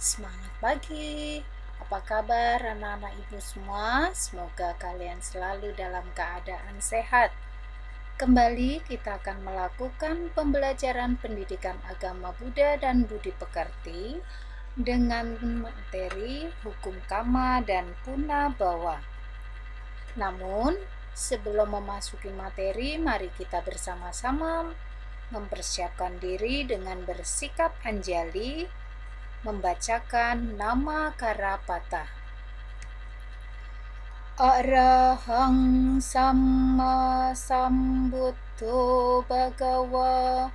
Semangat pagi, apa kabar anak-anak ibu semua? Semoga kalian selalu dalam keadaan sehat. Kembali kita akan melakukan pembelajaran pendidikan agama Buddha dan Budi Pekerti dengan materi hukum kama dan puna bawa. Namun, sebelum memasuki materi, mari kita bersama-sama mempersiapkan diri dengan bersikap anjali, membacakan nama Karapata. Arahang Samma Sambuddho Bhagawa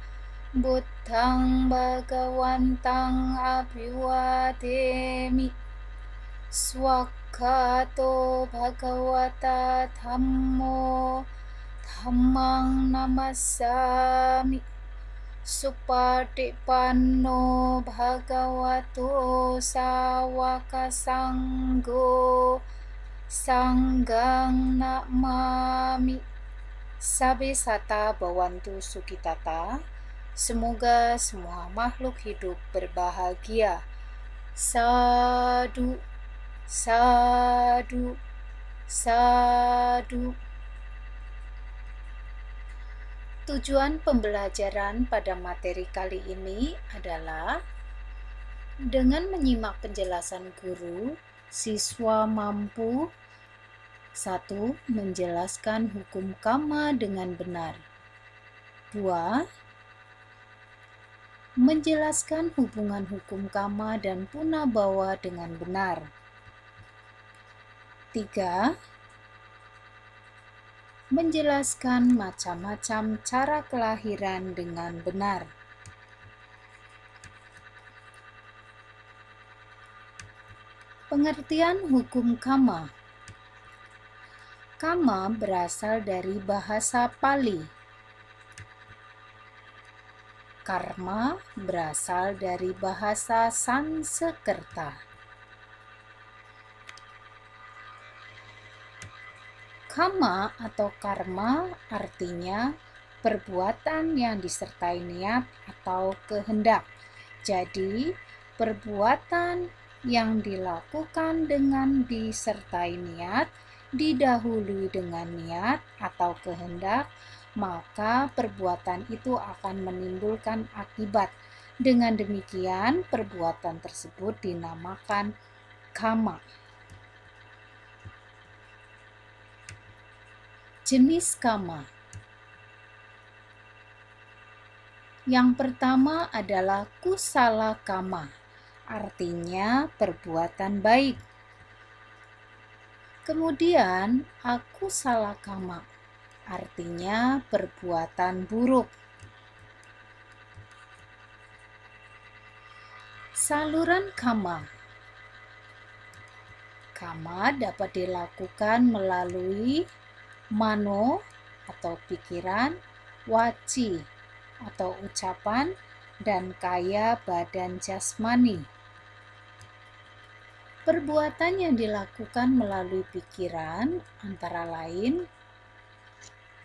Buddhang Bhagawantang Abhiwademi Swakhato Bhagavata Dhammo Dhammang Namassami Supatipanno Bhagavato Sawaka Sanggo Sanggang Namami. Sabesata Bhawantu Sukitata. Semoga semua makhluk hidup berbahagia. Sadu, sadu, sadu. Tujuan pembelajaran pada materi kali ini adalah dengan menyimak penjelasan guru, siswa mampu 1. Menjelaskan hukum kama dengan benar. 2. Menjelaskan hubungan hukum kama dan puna bawa dengan benar. 3. Menjelaskan macam-macam cara kelahiran dengan benar. Pengertian hukum kama. Kama berasal dari bahasa Pali. Karma berasal dari bahasa Sanskerta. Kama atau karma artinya perbuatan yang disertai niat atau kehendak. Jadi, perbuatan yang dilakukan dengan disertai niat, didahului dengan niat atau kehendak, maka perbuatan itu akan menimbulkan akibat. Dengan demikian, perbuatan tersebut dinamakan kama. Jenis kama. Yang pertama adalah kusala kama, artinya perbuatan baik. Kemudian akusala kama, artinya perbuatan buruk. Saluran kama. Kama dapat dilakukan melalui mano atau pikiran, waci atau ucapan, dan kaya badan jasmani. Perbuatan yang dilakukan melalui pikiran antara lain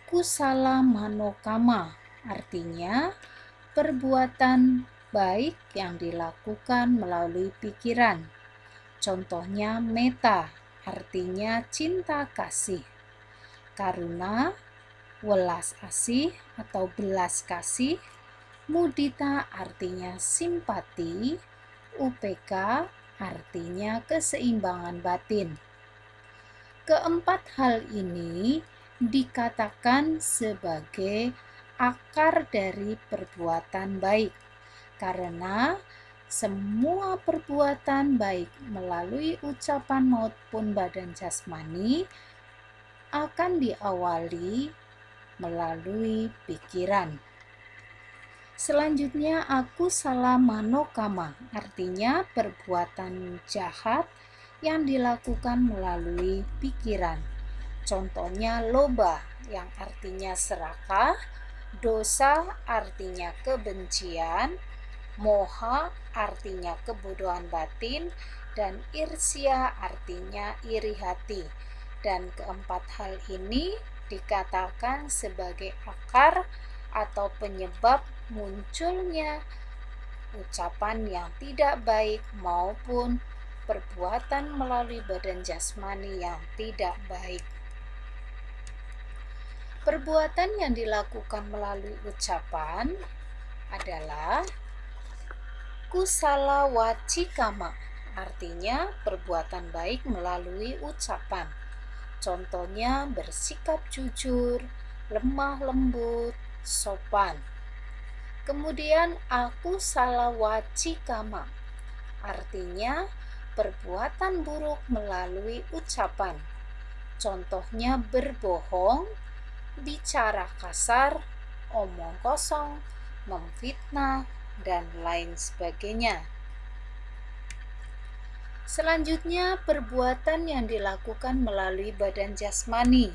kusala manokama, artinya perbuatan baik yang dilakukan melalui pikiran. Contohnya metta, artinya cinta kasih. Karuna, welas asih atau belas kasih. Mudita artinya simpati. UPK artinya keseimbangan batin. Keempat hal ini dikatakan sebagai akar dari perbuatan baik, karena semua perbuatan baik melalui ucapan maupun badan jasmani akan diawali melalui pikiran. Selanjutnya, akusala manokama, artinya perbuatan jahat yang dilakukan melalui pikiran. Contohnya loba, yang artinya serakah, dosa artinya kebencian, moha artinya kebodohan batin, dan irsya artinya iri hati. Dan keempat hal ini dikatakan sebagai akar atau penyebab munculnya ucapan yang tidak baik maupun perbuatan melalui badan jasmani yang tidak baik. Perbuatan yang dilakukan melalui ucapan adalah kusala wacikama, artinya perbuatan baik melalui ucapan. Contohnya bersikap jujur, lemah lembut, sopan. Kemudian akusala wacikama, artinya perbuatan buruk melalui ucapan. Contohnya berbohong, bicara kasar, omong kosong, memfitnah, dan lain sebagainya. Selanjutnya, perbuatan yang dilakukan melalui badan jasmani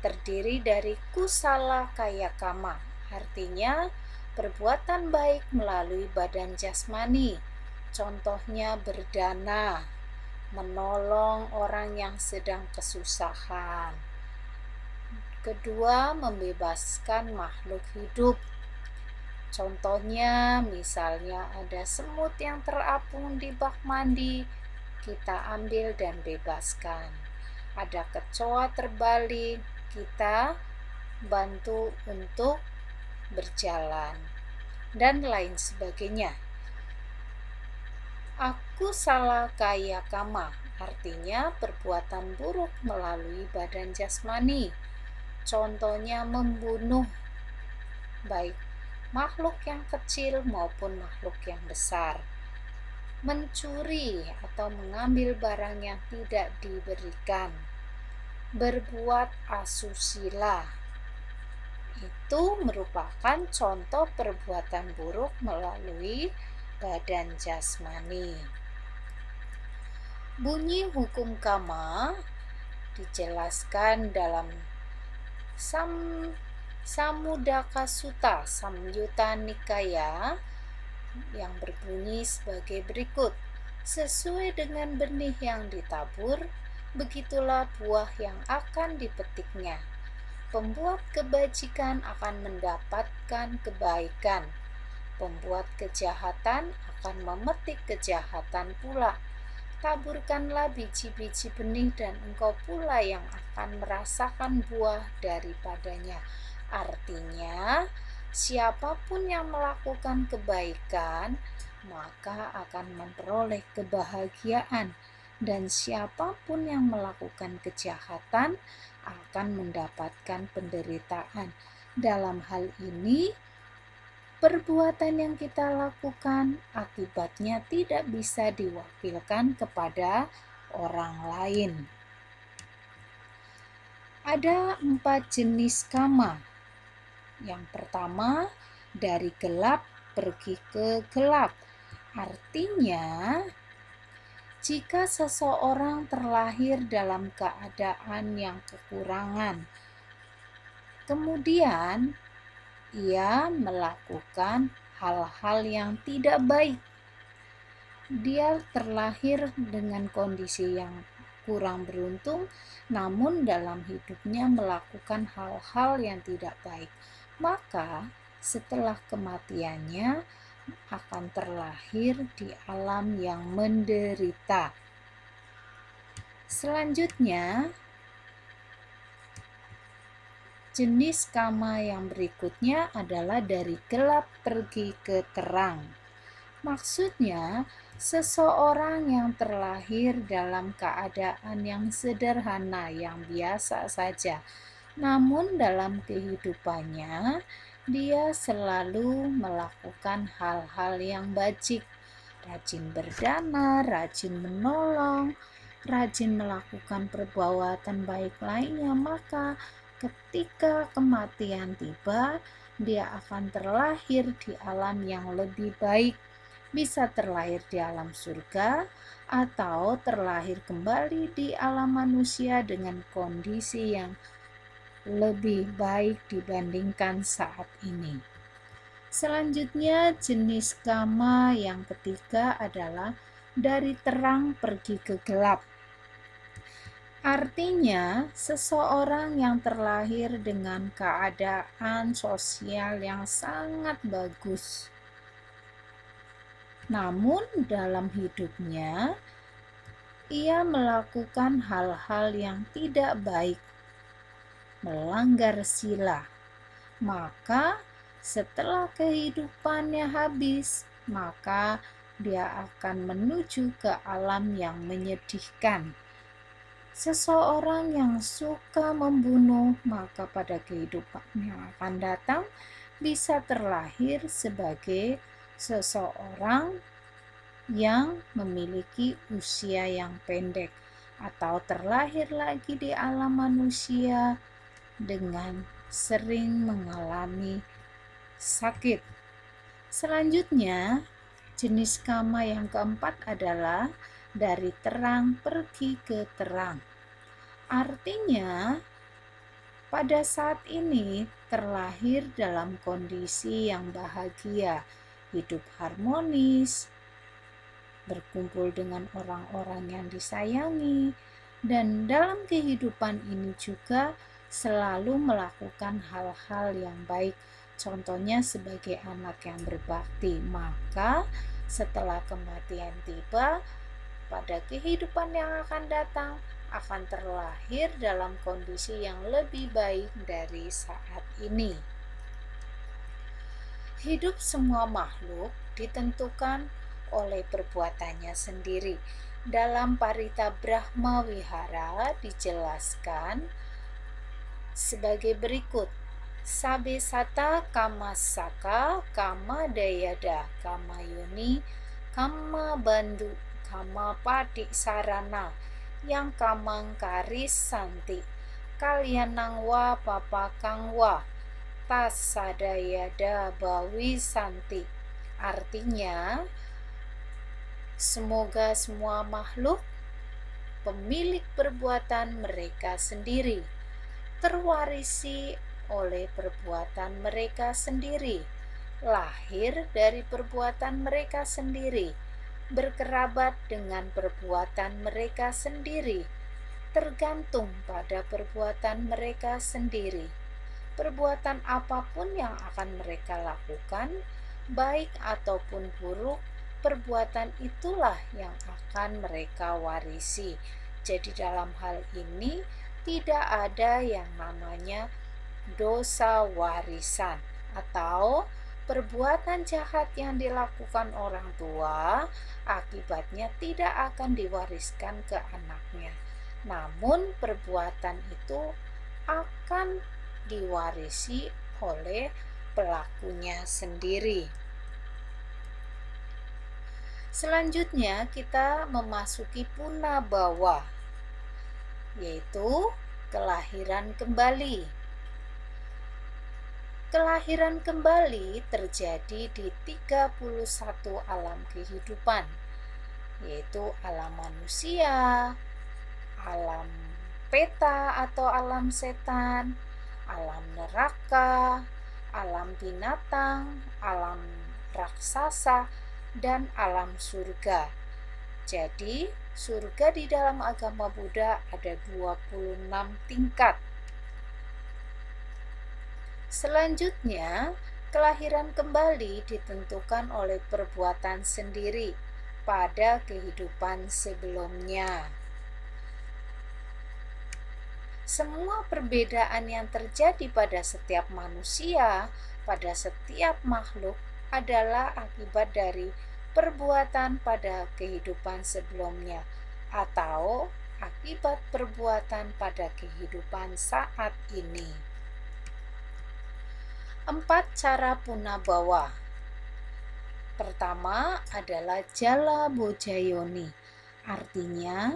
terdiri dari kusala kaya kama, artinya perbuatan baik melalui badan jasmani. Contohnya berdana, menolong orang yang sedang kesusahan. Kedua, membebaskan makhluk hidup. Contohnya, misalnya ada semut yang terapung di bak mandi, kita ambil dan bebaskan. Ada kecoa terbalik, kita bantu untuk berjalan, dan lain sebagainya. Akusala kaya kama, artinya perbuatan buruk melalui badan jasmani. Contohnya membunuh, baik makhluk yang kecil maupun makhluk yang besar. Mencuri atau mengambil barang yang tidak diberikan. Berbuat asusila, itu merupakan contoh perbuatan buruk melalui badan jasmani. Bunyi hukum kama dijelaskan dalam Samudaka Sutta Samyutta Nikaya yang berbunyi sebagai berikut. Sesuai dengan benih yang ditabur, begitulah buah yang akan dipetiknya. Pembuat kebajikan akan mendapatkan kebaikan. Pembuat kejahatan akan memetik kejahatan pula. Taburkanlah biji-biji benih dan engkau pula yang akan merasakan buah daripadanya. Artinya, siapapun yang melakukan kebaikan, maka akan memperoleh kebahagiaan. Dan siapapun yang melakukan kejahatan, akan mendapatkan penderitaan. Dalam hal ini, perbuatan yang kita lakukan akibatnya tidak bisa diwakilkan kepada orang lain. Ada 4 jenis kama. Yang pertama, dari gelap pergi ke gelap. Artinya, jika seseorang terlahir dalam keadaan yang kekurangan, kemudian ia melakukan hal-hal yang tidak baik. Dia terlahir dengan kondisi yang kurang beruntung, namun dalam hidupnya melakukan hal-hal yang tidak baik. Maka setelah kematiannya akan terlahir di alam yang menderita. Selanjutnya, jenis kama yang berikutnya adalah dari gelap pergi ke terang. Maksudnya, seseorang yang terlahir dalam keadaan yang sederhana, yang biasa saja, namun dalam kehidupannya dia selalu melakukan hal-hal yang bajik, rajin berdana, rajin menolong, rajin melakukan perbuatan baik lainnya, maka Ketika kematian tiba, dia akan terlahir di alam yang lebih baik, bisa terlahir di alam surga atau terlahir kembali di alam manusia dengan kondisi yang lebih baik dibandingkan saat ini. Selanjutnya, jenis kama yang ketiga adalah dari terang pergi ke gelap. Artinya, seseorang yang terlahir dengan keadaan sosial yang sangat bagus. Namun, dalam hidupnya, ia melakukan hal-hal yang tidak baik, melanggar sila. Maka, setelah kehidupannya habis, maka dia akan menuju ke alam yang menyedihkan. Seseorang yang suka membunuh, maka pada kehidupan yang akan datang bisa terlahir sebagai seseorang yang memiliki usia yang pendek, atau terlahir lagi di alam manusia dengan sering mengalami sakit. Selanjutnya, jenis kama yang keempat adalah dari terang pergi ke terang. Artinya, pada saat ini terlahir dalam kondisi yang bahagia, hidup harmonis, berkumpul dengan orang-orang yang disayangi, dan dalam kehidupan ini juga selalu melakukan hal-hal yang baik. Contohnya sebagai anak yang berbakti. Maka setelah kematian tiba, pada kehidupan yang akan datang akan terlahir dalam kondisi yang lebih baik dari saat ini. Hidup semua makhluk ditentukan oleh perbuatannya sendiri. Dalam Parita Brahma Wihara dijelaskan sebagai berikut. Sabe sata kama saka kama dayada kama yoni kama bandu kama patik sarana yang kamang karis santi kalyanang wa papakang wa tas sadayada bawi santi. Artinya, semoga semua makhluk pemilik perbuatan mereka sendiri, terwarisi oleh perbuatan mereka sendiri, lahir dari perbuatan mereka sendiri, berkerabat dengan perbuatan mereka sendiri, tergantung pada perbuatan mereka sendiri. Perbuatan apapun yang akan mereka lakukan, baik ataupun buruk, perbuatan itulah yang akan mereka warisi. Jadi dalam hal ini tidak ada yang namanya dosa warisan atau perbuatan jahat yang dilakukan orang tua akibatnya tidak akan diwariskan ke anaknya. Namun perbuatan itu akan diwarisi oleh pelakunya sendiri. Selanjutnya kita memasuki punabawa, yaitu kelahiran kembali. Kelahiran kembali terjadi di 31 alam kehidupan, yaitu alam manusia, alam peta atau alam setan, alam neraka, alam binatang, alam raksasa, dan alam surga. Jadi, surga di dalam agama Buddha ada 26 tingkat. Selanjutnya, kelahiran kembali ditentukan oleh perbuatan sendiri pada kehidupan sebelumnya. Semua perbedaan yang terjadi pada setiap manusia, pada setiap makhluk adalah akibat dari perbuatan pada kehidupan sebelumnya atau akibat perbuatan pada kehidupan saat ini. 4 cara punabawa. Pertama adalah Jala Bojayoni, artinya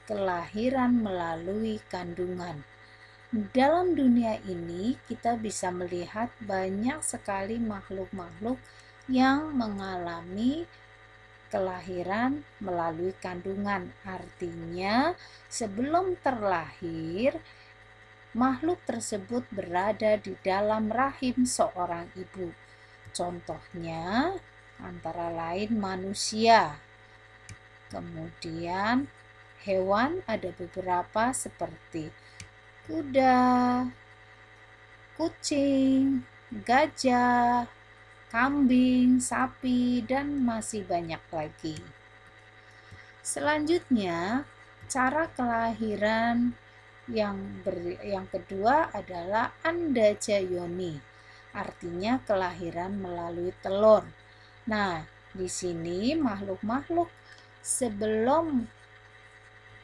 kelahiran melalui kandungan. Dalam dunia ini kita bisa melihat banyak sekali makhluk-makhluk yang mengalami kelahiran melalui kandungan. Artinya, sebelum terlahir, makhluk tersebut berada di dalam rahim seorang ibu. Contohnya antara lain manusia. Kemudian hewan ada beberapa seperti kuda, kucing, gajah, kambing, sapi, dan masih banyak lagi. Selanjutnya, cara kelahiran yang kedua adalah andajayoni, artinya kelahiran melalui telur. Nah, di sini makhluk-makhluk sebelum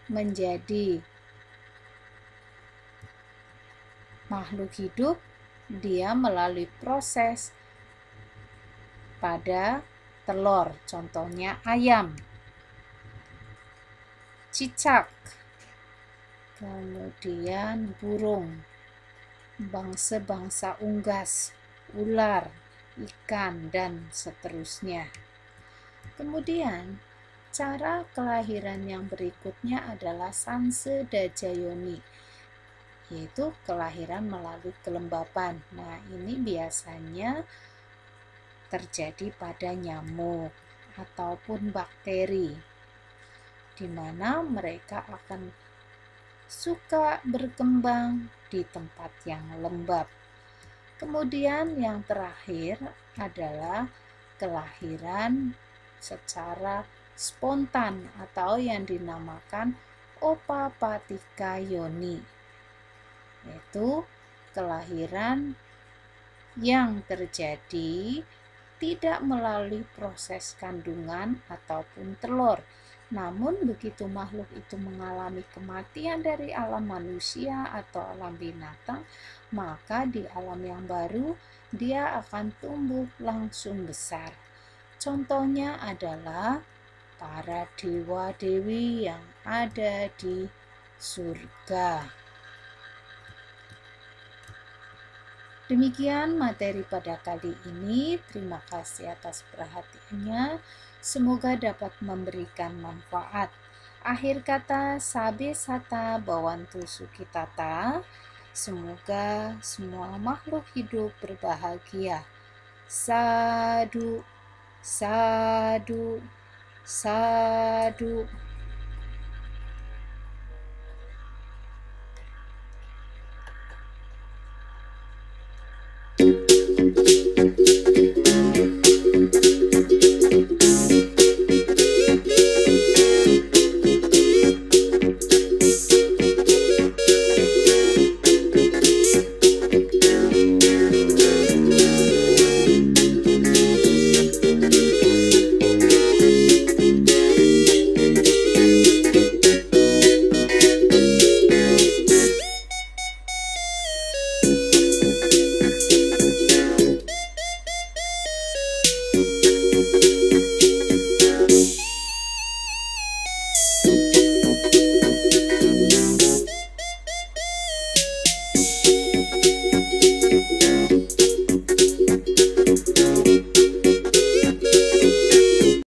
menjadi makhluk hidup, dia melalui proses pada telur, contohnya ayam, cicak, kemudian burung, bangsa-bangsa unggas, ular, ikan, dan seterusnya. Kemudian, cara kelahiran yang berikutnya adalah sansedajayoni, yaitu kelahiran melalui kelembapan. Nah, ini biasanya terjadi pada nyamuk ataupun bakteri, di mana mereka akan suka berkembang di tempat yang lembab. Kemudian yang terakhir adalah kelahiran secara spontan atau yang dinamakan opapatika yoni, yaitu kelahiran yang terjadi tidak melalui proses kandungan ataupun telur. Namun begitu makhluk itu mengalami kematian dari alam manusia atau alam binatang, maka di alam yang baru dia akan tumbuh langsung besar. Contohnya adalah para dewa-dewi yang ada di surga. Demikian materi pada kali ini. Terima kasih atas perhatiannya. Semoga dapat memberikan manfaat. Akhir kata, sabe sata bawantu sukitata. Semoga semua makhluk hidup berbahagia. Sadu, sadu, sadu.